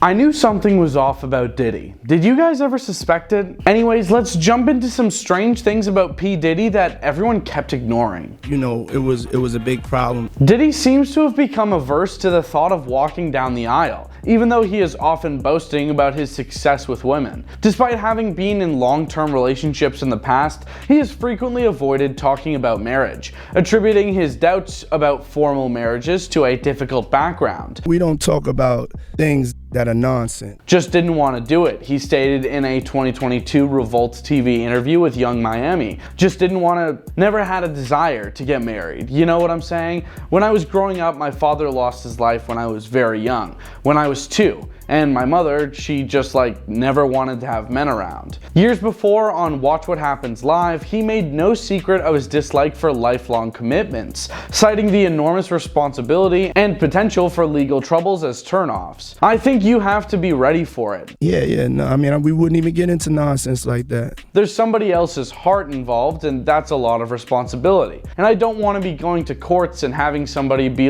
I knew something was off about Diddy. Did you guys ever suspect it? Anyways, let's jump into some strange things about P. Diddy that everyone kept ignoring. You know, it was a big problem. Diddy seems to have become averse to the thought of walking down the aisle, even though he is often boasting about his success with women. Despite having been in long-term relationships in the past, he has frequently avoided talking about marriage, attributing his doubts about formal marriages to a difficult background. We don't talk about things that are nonsense. Just didn't want to do it, he stated in a 2022 Revolt TV interview with Young Miami. Just didn't want to, never had a desire to get married. You know what I'm saying? When I was growing up, my father lost his life when I was very young, when I was 2. And my mother, she just never wanted to have men around. Years before, on Watch What Happens Live, he made no secret of his dislike for lifelong commitments, citing the enormous responsibility and potential for legal troubles as turnoffs. I think you have to be ready for it. Yeah, no, I mean, we wouldn't even get into nonsense like that. There's somebody else's heart involved, and that's a lot of responsibility. And I don't want to be going to courts and having somebody be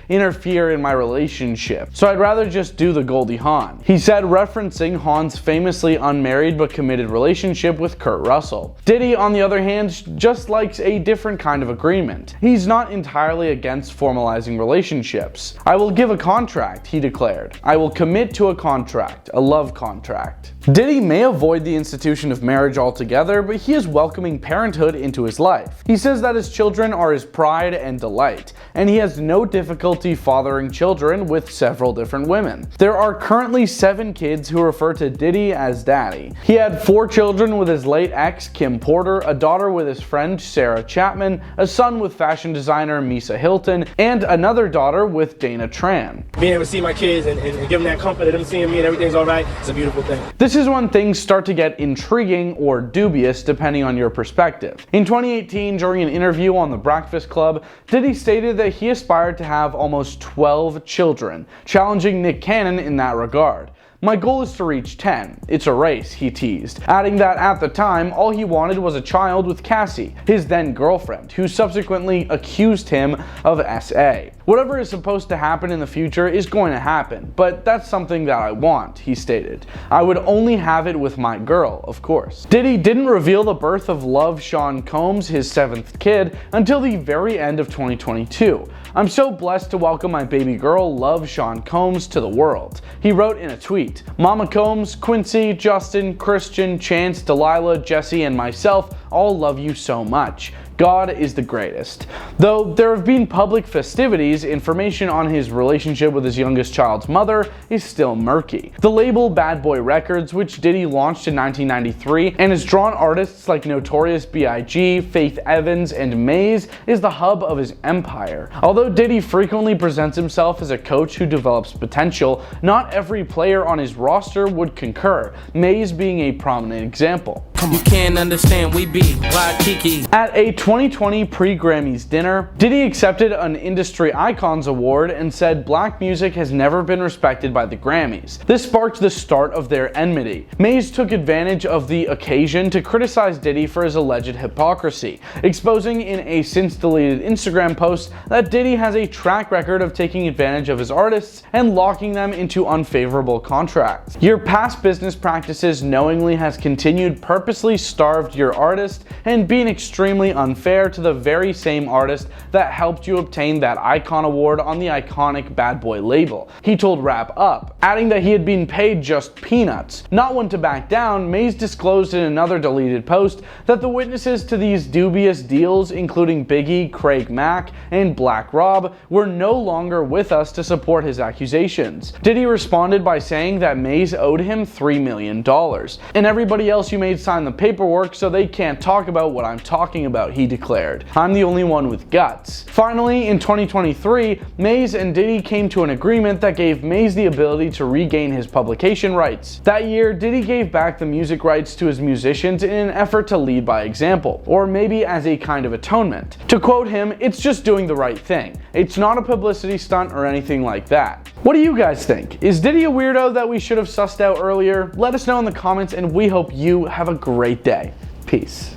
interfere in my relationship. So I'd rather just do the Goldie Hawn, he said, referencing Hawn's famously unmarried but committed relationship with Kurt Russell. Diddy, on the other hand, just likes a different kind of agreement. He's not entirely against formalizing relationships. I will give a contract, he declared. I will commit to a contract, a love contract. Diddy may avoid the institution of marriage altogether, but he is welcoming parenthood into his life. He says that his children are his pride and delight, and he has no difficulty fathering children with several different women. There are currently 7 kids who refer to Diddy as daddy. He had 4 children with his late ex, Kim Porter, a daughter with his friend, Sarah Chapman, a son with fashion designer Misa Hilton, and another daughter with Dana Tran. Being able to see my kids and give them that comfort of them seeing me and everything's all right, it's a beautiful thing. This is when things start to get intriguing or dubious depending on your perspective. In 2018, during an interview on The Breakfast Club, Diddy stated that he aspired to have almost 12 children, challenging Nick Cannon in that regard. My goal is to reach 10. It's a race, he teased, adding that at the time, all he wanted was a child with Cassie, his then girlfriend, who subsequently accused him of SA. Whatever is supposed to happen in the future is going to happen, but that's something that I want, he stated. I would only have it with my girl, of course. Diddy didn't reveal the birth of Love Sean Combs, his 7th kid, until the very end of 2022. I'm so blessed to welcome my baby girl, Love Sean Combs, to the world. He wrote in a tweet, Mama Combs, Quincy, Justin, Christian, Chance, Delilah, Jesse, and myself all love you so much. God is the greatest. Though there have been public festivities, information on his relationship with his youngest child's mother is still murky. The label Bad Boy Records, which Diddy launched in 1993 and has drawn artists like Notorious B.I.G., Faith Evans, and Maze, is the hub of his empire. Although Diddy frequently presents himself as a coach who develops potential, not every player on his roster would concur, Maze being a prominent example. You can't understand, we be Waikiki. At a 2020 pre-Grammys dinner, Diddy accepted an Industry Icons Award and said black music has never been respected by the Grammys. This sparked the start of their enmity. Maze took advantage of the occasion to criticize Diddy for his alleged hypocrisy, exposing in a since-deleted Instagram post that Diddy has a track record of taking advantage of his artists and locking them into unfavorable contracts. Your past business practices knowingly has continued purposely starved your artist and been extremely unfair to the very same artist that helped you obtain that Icon Award on the iconic Bad Boy label, he told Wrap Up, adding that he had been paid just peanuts. Not one to back down, Maze disclosed in another deleted post that the witnesses to these dubious deals, including Biggie, Craig Mack, and Black Rob, were no longer with us to support his accusations. Diddy responded by saying that Maze owed him $3 million, and everybody else you made sign the paperwork so they can't talk about what I'm talking about, he declared. I'm the only one with guts. Finally, in 2023, Maze and Diddy came to an agreement that gave Maze the ability to regain his publication rights. That year, Diddy gave back the music rights to his musicians in an effort to lead by example, or maybe as a kind of atonement. To quote him, it's just doing the right thing. It's not a publicity stunt or anything like that. What do you guys think? Is Diddy a weirdo that we should have sussed out earlier? Let us know in the comments, and we hope you have a great day. Peace.